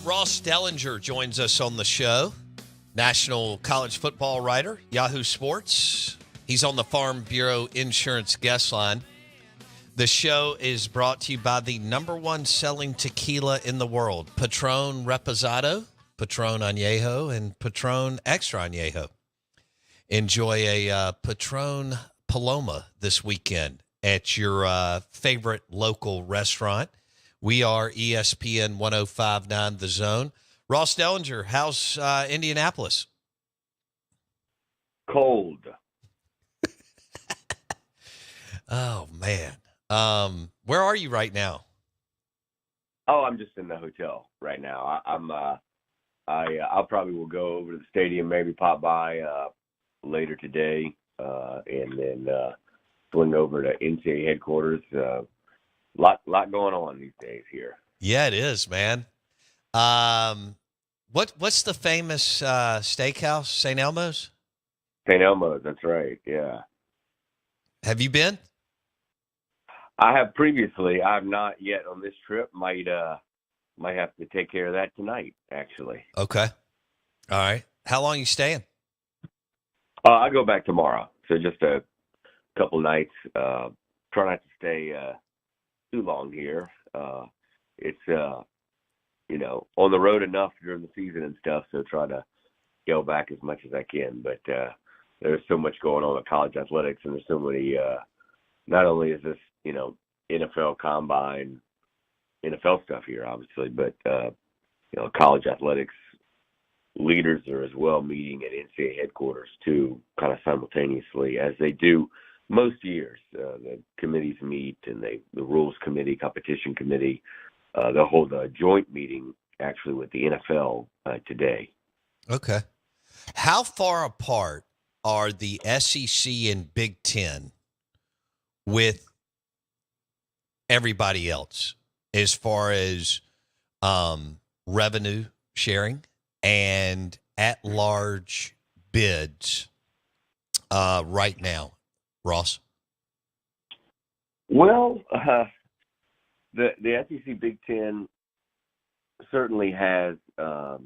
Ross Dellenger joins us on the show, national college football writer, Yahoo Sports. He's on the Farm Bureau Insurance guest line. The show is brought to you by the number one selling tequila in the world, Patron Reposado, Patron Añejo, and Patron Extra Añejo. Enjoy a Patron Paloma this weekend at your favorite local restaurant. We are ESPN 105.9 The Zone. Ross Dellenger, how's Indianapolis? Cold. Oh, man. Where are you right now? Oh, I'm just in the hotel right now. I'll probably will go over to the stadium, maybe pop by later today, and then swing over to NCAA headquarters. Lot going on these days here. Yeah, it is, man. What's the famous steakhouse? St. Elmo's? St. Elmo's, that's right. Yeah. Have you been? I have previously. I have not yet on this trip. Might have to take care of that tonight, actually. Okay. All right. How long are you staying? I go back tomorrow, so just a couple nights. Try not to stay too long here. It's on the road enough during the season and stuff, so try to scale back as much as I can. But there's so much going on in college athletics, and there's so many. Not only is this NFL combine, NFL stuff here, obviously, but college athletics leaders are as well meeting at NCAA headquarters too, kind of simultaneously as they do most years. The committees meet, and the rules committee, competition committee, they'll hold a joint meeting actually with the NFL today. Okay. How far apart are the SEC and Big Ten with everybody else as far as revenue sharing and at-large bids right now, Ross? Well, the SEC Big Ten certainly has, the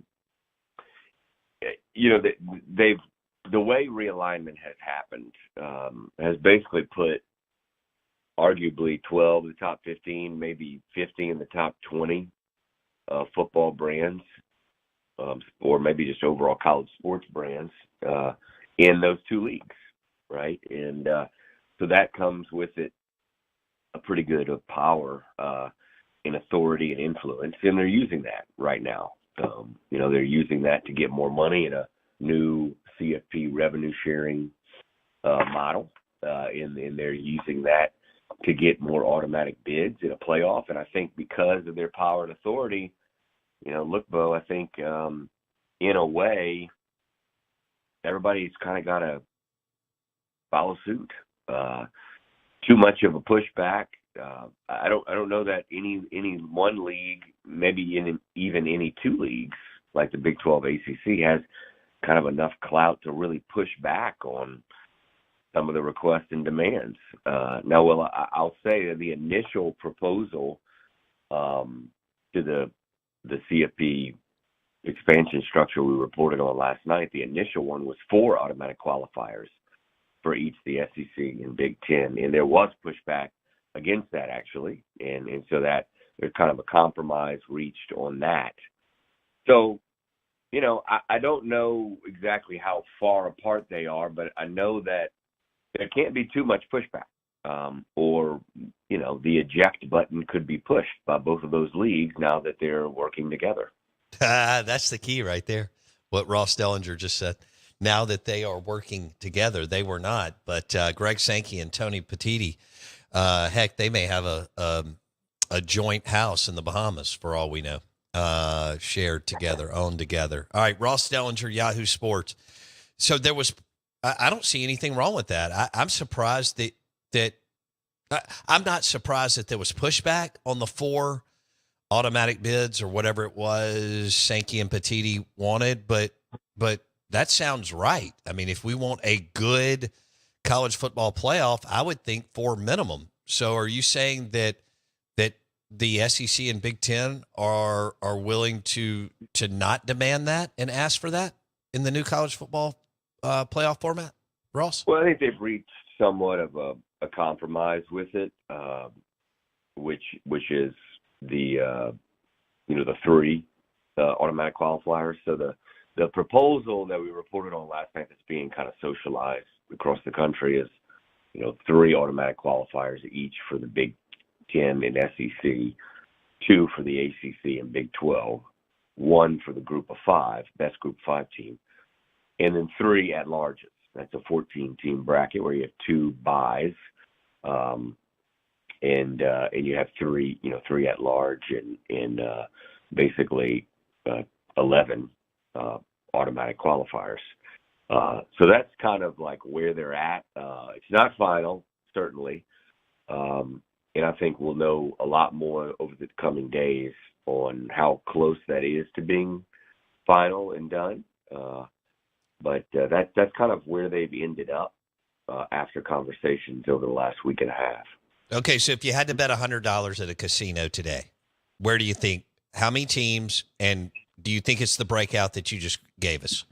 way realignment has happened has basically put arguably 12 of the top 15, maybe 15 in the top 20 football brands, or maybe just overall college sports brands in those two leagues, right? And so that comes with it a pretty good of power and authority and influence, and they're using that right now. They're using that to get more money in a new CFP revenue sharing model, and they're using that to get more automatic bids in a playoff. And I think because of their power and authority, look, Bo, I think in a way everybody's kind of got to follow suit. Too much of a pushback. I don't know that any one league, maybe even any two leagues like the Big 12 ACC has kind of enough clout to really push back on some of the requests and demands. Now, I'll say that the initial proposal to the CFP expansion structure we reported on last night, the initial one was 4 automatic qualifiers for each the SEC and Big Ten, and there was pushback against that actually, and so that there's kind of a compromise reached on that. So, I don't know exactly how far apart they are, but I know that there can't be too much pushback, or the eject button could be pushed by both of those leagues now that they're working together. That's the key right there. What Ross Dellenger just said. Now that they are working together, they were not, but Greg Sankey and Tony Petitti, heck, they may have a joint house in the Bahamas for all we know, shared together, owned together. All right, Ross Dellenger, Yahoo Sports. So there was, I don't see anything wrong with that. I'm surprised that I'm not surprised that there was pushback on the 4 automatic bids or whatever it was Sankey and Petitti wanted, but that sounds right. I mean, if we want a good college football playoff, I would think 4 minimum. So are you saying that the SEC and Big Ten are willing to not demand that and ask for that in the new college football playoff format, Ross? Well, I think they've reached somewhat of a compromise with it, which is the the three automatic qualifiers. So the proposal that we reported on last night that's being kind of socialized across the country is, three automatic qualifiers each for the Big Ten and SEC, two for the ACC and Big 12, one for the Group of Five, best Group 5 team, and then three at larges. That's a 14-team bracket where you have two byes, and you have three at large and basically 11 automatic qualifiers. So that's kind of like where they're at. It's not final, certainly, and I think we'll know a lot more over the coming days on how close that is to being final and done. But that's kind of where they've ended up after conversations over the last week and a half. Okay, so if you had to bet $100 at a casino today, where do you think? How many teams? And do you think it's the breakout that you just gave us?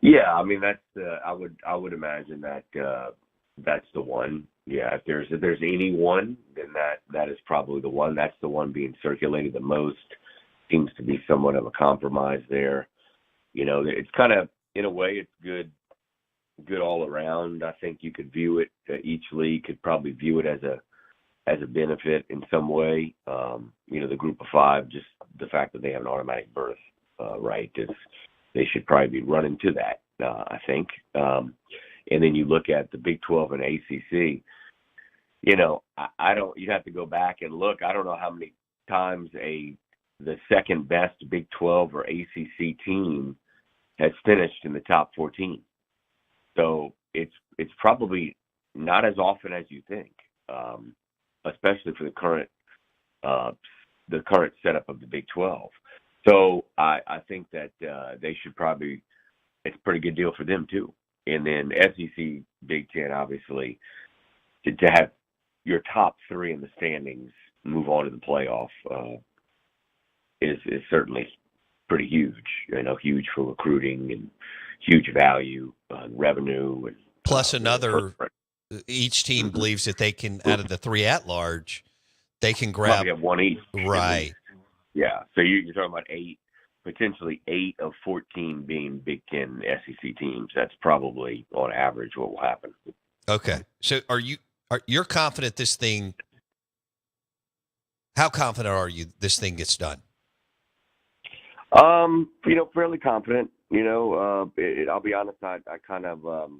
Yeah, I mean that's I would imagine that that's the one. Yeah, if there's any one, then that is probably the one. That's the one being circulated the most. Seems to be somewhat of a compromise there. It's kind of, in a way, it's good all around. I think you could view it. Each league could probably view it as a benefit in some way. The Group of Five, just the fact that they have an automatic berth, right? They should probably be running to that. I think. And then you look at the Big 12 and ACC. I don't. You'd have to go back and look. I don't know how many times the second best Big 12 or ACC team has finished in the top 14. So it's probably not as often as you think, especially for the current setup of the Big 12. So I think that they should probably, it's a pretty good deal for them too. And then SEC, Big 10, obviously, to have your top three in the standings move on to the playoff is certainly pretty huge. Huge for recruiting and huge value, revenue, and plus each team believes that they can, out of the three at large, they can grab probably have one each. Right. Yeah. So you're talking about potentially 8 of 14 being Big Ten SEC teams. That's probably on average what will happen. Okay. So you're confident this thing? How confident are you this thing gets done? Fairly confident. I'll be honest. I kind of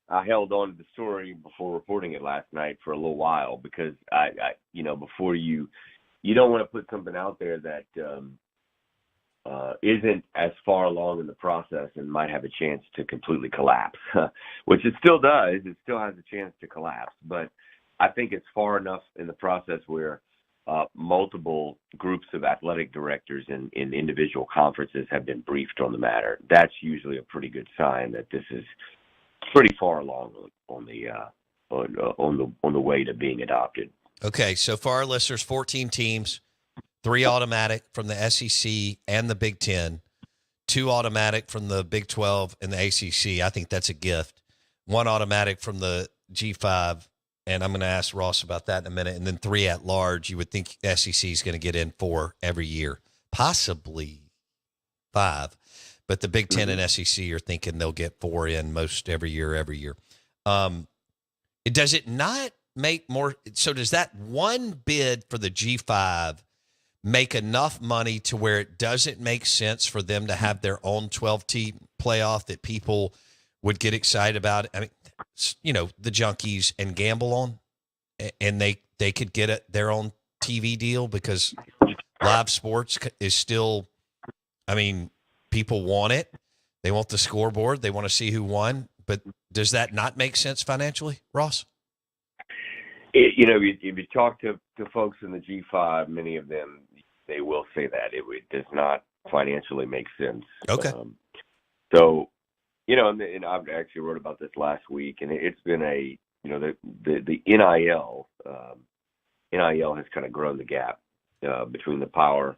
I held on to the story before reporting it last night for a little while because I before you don't want to put something out there that isn't as far along in the process and might have a chance to completely collapse, which it still does. It still has a chance to collapse, but I think it's far enough in the process where multiple groups of athletic directors in individual conferences have been briefed on the matter. That's usually a pretty good sign that this is pretty far along on the way to being adopted. Okay, so for our listeners, 14 teams, 3 automatic from the SEC and the Big Ten, 2 automatic from the Big 12 and the ACC. I think that's a gift. 1 automatic from the G5. And I'm going to ask Ross about that in a minute. And then 3 at large. You would think SEC is going to get in 4 every year, possibly 5. But the Big Ten and SEC are thinking they'll get 4 in most every year. Does it not make more? So does that one bid for the G5 make enough money to where it doesn't make sense for them to have their own 12-team playoff that people would get excited about? I mean, the junkies and gamble on, and they could get their own TV deal because live sports is still, people want it. They want the scoreboard. They want to see who won. But does that not make sense financially, Ross? If you talk to folks in the G5, many of them, they will say that it does not financially make sense. Okay. And I've actually wrote about this last week, and it's been the NIL NIL has kind of grown the gap between the Power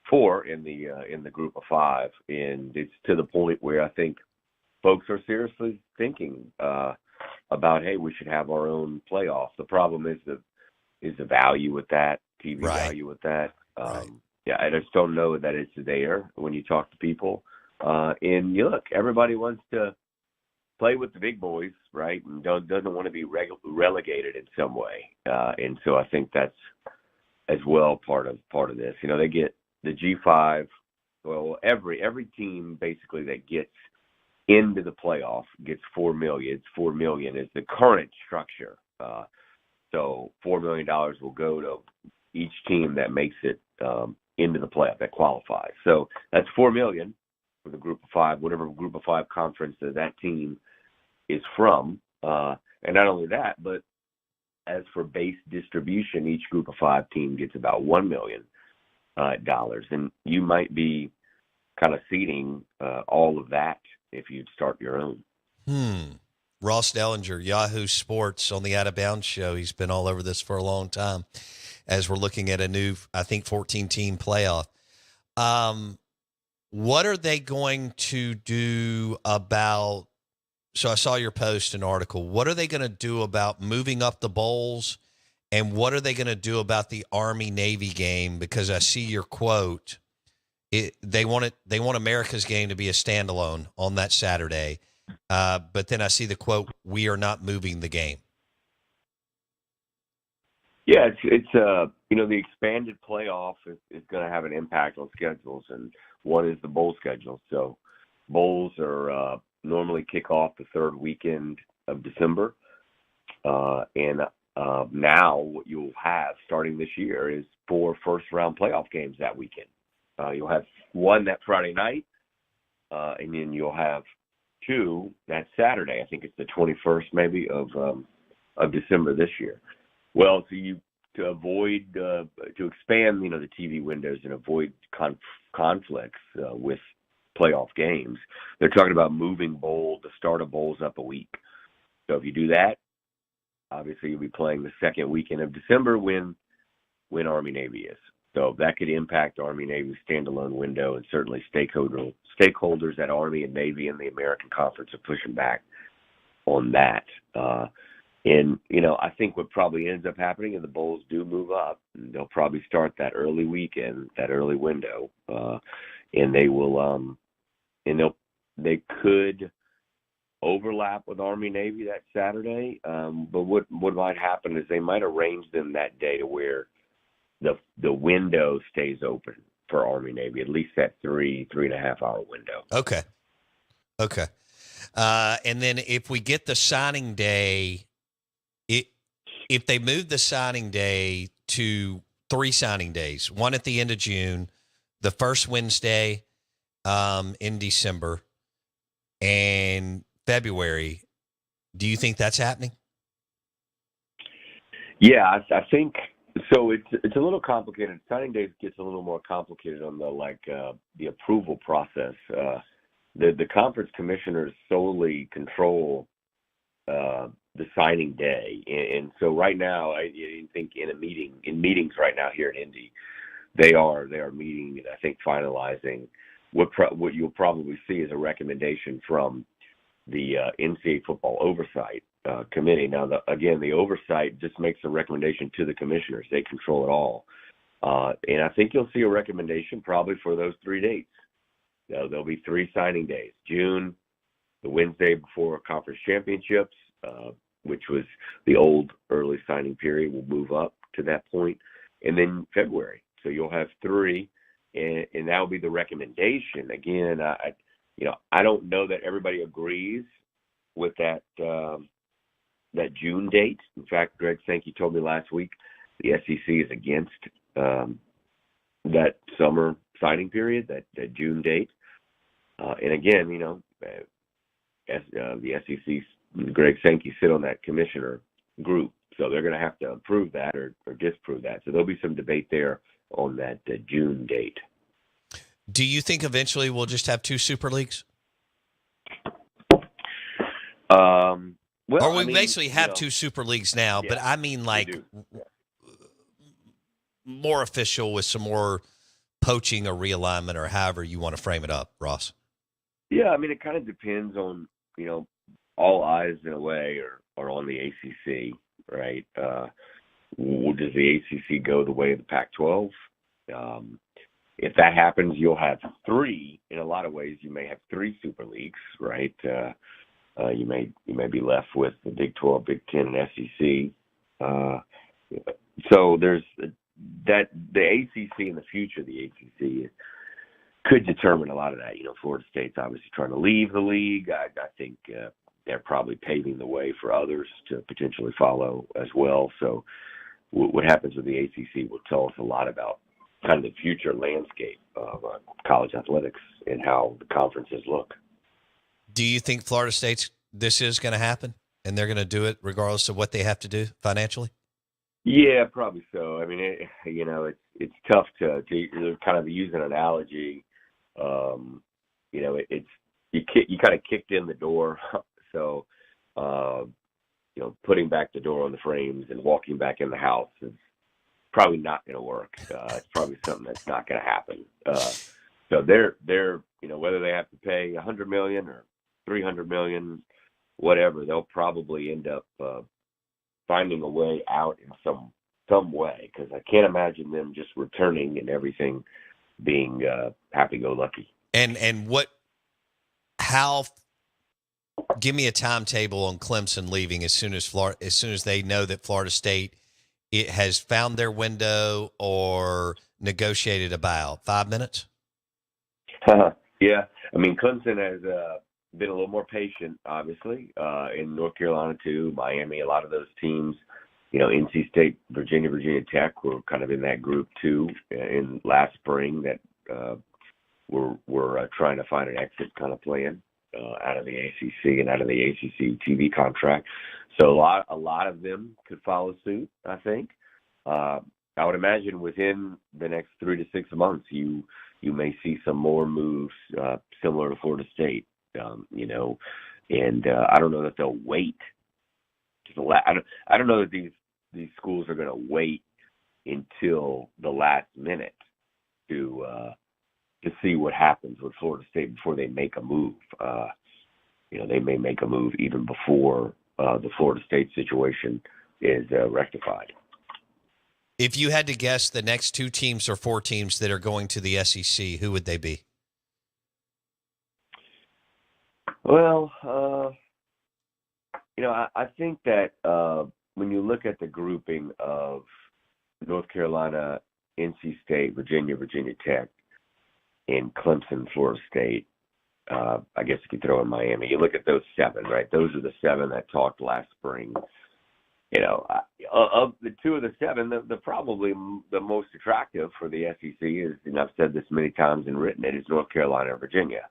Four and the Group of Five, and it's to the point where I think folks are seriously thinking about, hey, we should have our own playoffs. The problem is the value with that, TV value with that. Yeah, I just don't know that it's there when you talk to people. And you look, everybody wants to play with the big boys, right? And doesn't want to be relegated in some way. And so I think that's as well part of this. They get the G5. Well, every team basically that gets into the playoff gets $4 million. $4 million is the current structure. So $4 million will go to each team that makes it into the playoff, that qualifies. So that's $4 million for the Group of Five, whatever Group of Five conference that team is from. And not only that, but as for base distribution, each Group of Five team gets about $1 million. And you might be kind of seeding all of that if you'd start your own. Ross Dellenger, Yahoo Sports on the Out of Bounds show. He's been all over this for a long time as we're looking at a new, I think, 14-team playoff. What are they going to do about, so I saw your post, an article, what are they going to do about moving up the bowls, and what are they going to do about the Army-Navy game? Because I see your quote. They want America's game to be a standalone on that Saturday. But then I see the quote, "We are not moving the game." Yeah, it's the expanded playoff is going to have an impact on schedules, and one is the bowl schedule. So bowls are normally kick off the third weekend of December, and now what you'll have starting this year is 4 first-round playoff games that weekend. You'll have one that Friday night, and then you'll have 2 that Saturday. I think it's the 21st maybe of December this year. Well, to avoid to expand the TV windows and avoid conflicts with playoff games, they're talking about moving the start of bowls up a week. So if you do that, obviously you'll be playing the second weekend of December when Army-Navy is. So that could impact Army-Navy standalone window, and certainly stakeholders at Army and Navy and the American Conference are pushing back on that. And I think what probably ends up happening is the bowls do move up, and they'll probably start that early weekend, that early window, and they will, they could overlap with Army-Navy that Saturday. But what might happen is they might arrange them that day to where the window stays open for Army-Navy, at least that 3.5 hour window. Okay. And then if we get the signing day, if they move the signing day to 3 signing days, one at the end of June, the first Wednesday in December, and February, do you think that's happening? Yeah, I think so. It's a little complicated. Signing day gets a little more complicated on the approval process. The conference commissioners solely control the signing day, and so right now, I think in meetings right now here in Indy, they are meeting. I think finalizing what you'll probably see is a recommendation from the NCAA football oversight committee. Now, the oversight just makes a recommendation to the commissioners. They control it all. And I think you'll see a recommendation probably for those 3 dates. There'll be 3 signing days. June, the Wednesday before conference championships, which was the old early signing period, will move up to that point. And then February. So you'll have 3, and that will be the recommendation. Again, I don't know that everybody agrees with that June date. In fact, Greg Sankey told me last week the SEC is against that summer signing period, that June date. And again, the SEC, Greg Sankey sit on that commissioner group, so they're going to have to approve that or disprove that. So there'll be some debate there on that June date. Do you think eventually we'll just have 2 super leagues? Well, or we basically have 2 super leagues now, but I mean more official with some more poaching or realignment or however you want to frame it up, Ross? Yeah, I mean, it kind of depends on, all eyes in a way are on the ACC, right? Does the ACC go the way of the Pac-12? If that happens, you'll have three. In a lot of ways, you may have three super leagues, right? You may be left with the Big 12, Big 10, and SEC. So there's that. The ACC in the future, the ACC could determine a lot of that. Florida State's obviously trying to leave the league. I think they're probably paving the way for others to potentially follow as well. So what happens with the ACC will tell us a lot about kind of the future landscape of college athletics and how the conferences look. Do you think Florida State's this is going to happen and they're going to do it regardless of what they have to do financially? Yeah, probably so. I mean, it's tough to kind of use an analogy. You kind of kicked in the door, so putting back the door on the frames and walking back in the house is probably not going to work. It's probably something that's not going to happen. So they're whether they have to pay $100 million or $300 million, whatever, they'll probably end up finding a way out in some way, because I can't imagine them just returning and everything being happy-go-lucky. And give me a timetable on Clemson leaving as soon as they know that Florida State it has found their window or negotiated a buyout. 5 minutes? Yeah. I mean, Clemson has been a little more patient, obviously, in North Carolina too, Miami, a lot of those teams, NC State, Virginia Tech were kind of in that group too in last spring that were trying to find an exit kind of plan out of the ACC and out of the ACC TV contract. So a lot of them could follow suit, I think. I would imagine within the next 3 to 6 months, you may see some more moves similar to Florida State, and I don't know that they'll wait. I don't know that these schools are going to wait until the last minute to see what happens with Florida State before they make a move. They may make a move even before the Florida State situation is rectified. If you had to guess the next 2 teams or 4 teams that are going to the SEC, who would they be? Well, I think that when you look at the grouping of North Carolina, NC State, Virginia Tech, and Clemson, Florida State, I guess you could throw in Miami. You look at those 7, right? Those are the 7 that talked last spring. Of the 2 of the 7, the probably the most attractive for the SEC is, and I've said this many times and written it, is North Carolina and Virginia.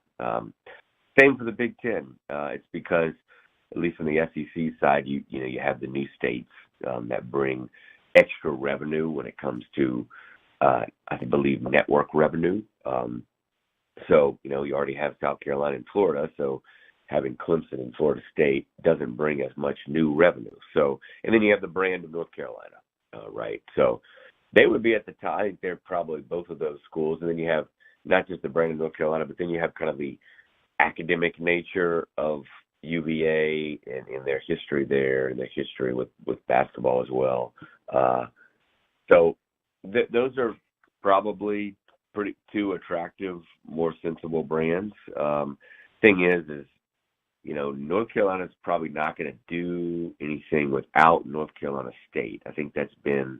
Same for the Big Ten. It's because, at least on the SEC side, you have the new states that bring extra revenue when it comes to, I believe, network revenue. So, you already have South Carolina and Florida, so having Clemson and Florida State doesn't bring as much new revenue. So, and then you have the brand of North Carolina, right? So they would be at the top. I think they're probably both of those schools. And then you have not just the brand of North Carolina, but then you have kind of the academic nature of UVA and their history there and their history with basketball as well. So those are probably pretty 2 attractive, more sensible brands. Thing is, North Carolina's probably not going to do anything without North Carolina State. I think that's been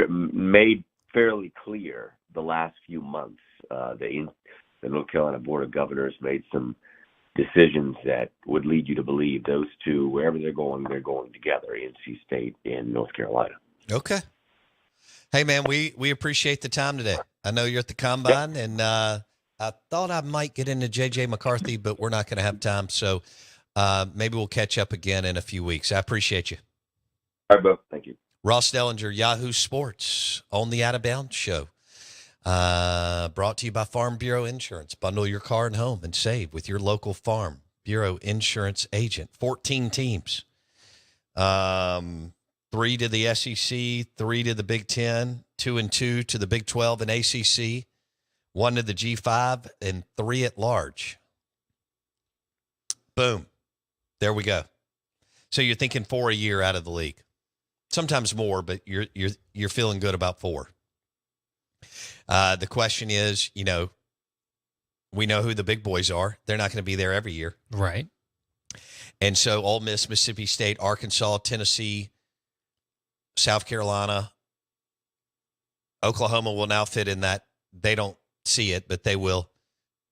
made fairly clear the last few months. The North Carolina Board of Governors made some decisions that would lead you to believe those 2, wherever they're going together, NC State and North Carolina. Okay. Hey, man, we appreciate the time today. I know you're at the Combine, and I thought I might get into J.J. McCarthy, but we're not going to have time. So maybe we'll catch up again in a few weeks. I appreciate you. All right, Bo. Thank you. Ross Dellenger, Yahoo Sports, on the Out of Bounds Show. Brought to you by Farm Bureau Insurance. Bundle your car and home and save with your local Farm Bureau Insurance agent. 14 teams. 3 to the SEC, 3 to the Big Ten, 2 and 2 to the Big 12 and ACC, 1 to the G5, and 3 at large. Boom. There we go. So you're thinking 4 a year out of the league. Sometimes more, but you're feeling good about 4. The question is, we know who the big boys are. They're not going to be there every year. Right. And so Ole Miss, Mississippi State, Arkansas, Tennessee, South Carolina, Oklahoma will now fit in that. They don't see it, but they will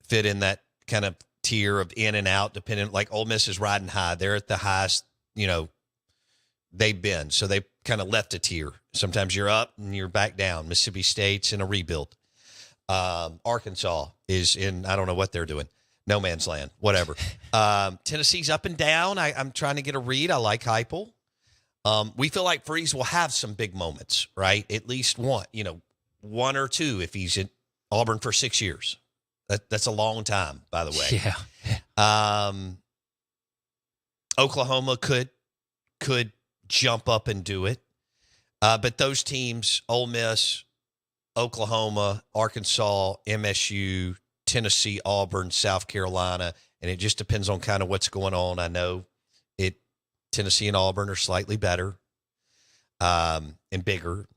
fit in that kind of tier of in and out, depending. Like Ole Miss is riding high. They're at the highest, they've been. So they kind of left a tier. Sometimes you're up and you're back down. Mississippi State's in a rebuild. Arkansas is in, I don't know what they're doing. No man's land, whatever. Tennessee's up and down. I'm trying to get a read. I like Heupel. We feel like Freeze will have some big moments, right? At least one, 1 or 2 if he's at Auburn for 6 years. That's a long time, by the way. Yeah. Oklahoma could jump up and do it. But those teams, Ole Miss, Oklahoma, Arkansas, MSU, Tennessee, Auburn, South Carolina, and it just depends on kind of what's going on. I know Tennessee and Auburn are slightly better and bigger,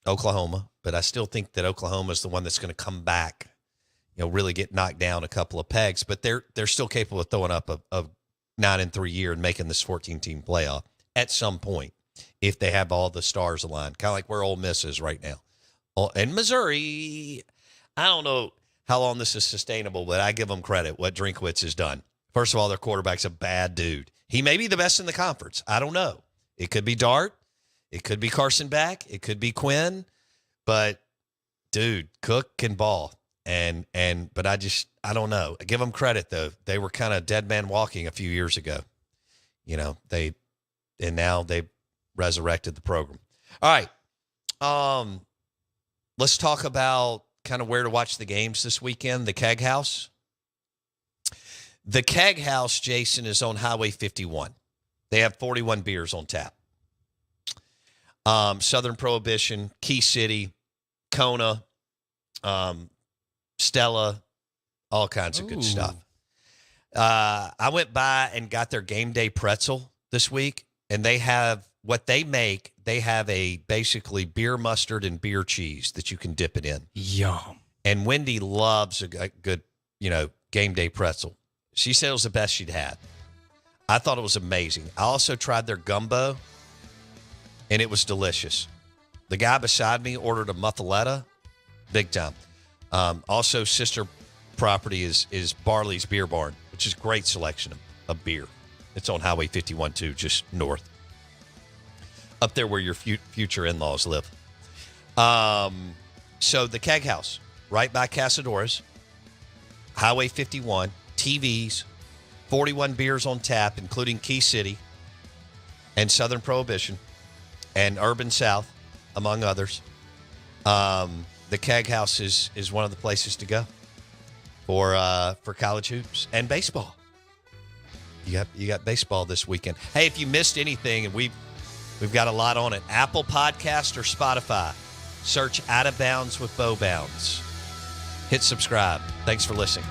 Oklahoma, but I still think that Oklahoma is the one that's going to come back, really get knocked down a couple of pegs, but they're still capable of throwing up a 9-3 year and making this 14-team playoff at some point if they have all the stars aligned, kind of like where Ole Miss is right now. And Missouri, I don't know how long this is sustainable, but I give them credit, what Drinkwitz has done. First of all, their quarterback's a bad dude. He may be the best in the conference. I don't know. It could be Dart. It could be Carson Beck. It could be Quinn. But, dude, Cook can ball. But I don't know. I give them credit, though. They were kind of dead man walking a few years ago. Now they resurrected the program. All right. Let's talk about kind of where to watch the games this weekend. The Keg House. The Keg House, Jason, is on Highway 51. They have 41 beers on tap. Southern Prohibition, Key City, Kona, Stella, all kinds of good stuff. I went by and got their game day pretzel this week, and they have what they make. They have a basically beer mustard and beer cheese that you can dip it in. Yum. And Wendy loves a good, game day pretzel. She said it was the best she'd had. I thought it was amazing. I also tried their gumbo, and it was delicious. The guy beside me ordered a muffaletta, big time. Also, sister property is Barley's Beer Barn, which is a great selection of beer. It's on Highway 51, too, just north. Up there where your future in-laws live. So the Keg House, right by Casadora's, Highway 51, TVs, 41 beers on tap, including Key City and Southern Prohibition and Urban South, among others. The Keg House is one of the places to go for college hoops and baseball. You got baseball this weekend. Hey, if you missed anything, and we've got a lot on it, Apple Podcast or Spotify, search Out of Bounds with Bo Bounds. Hit subscribe. Thanks for listening.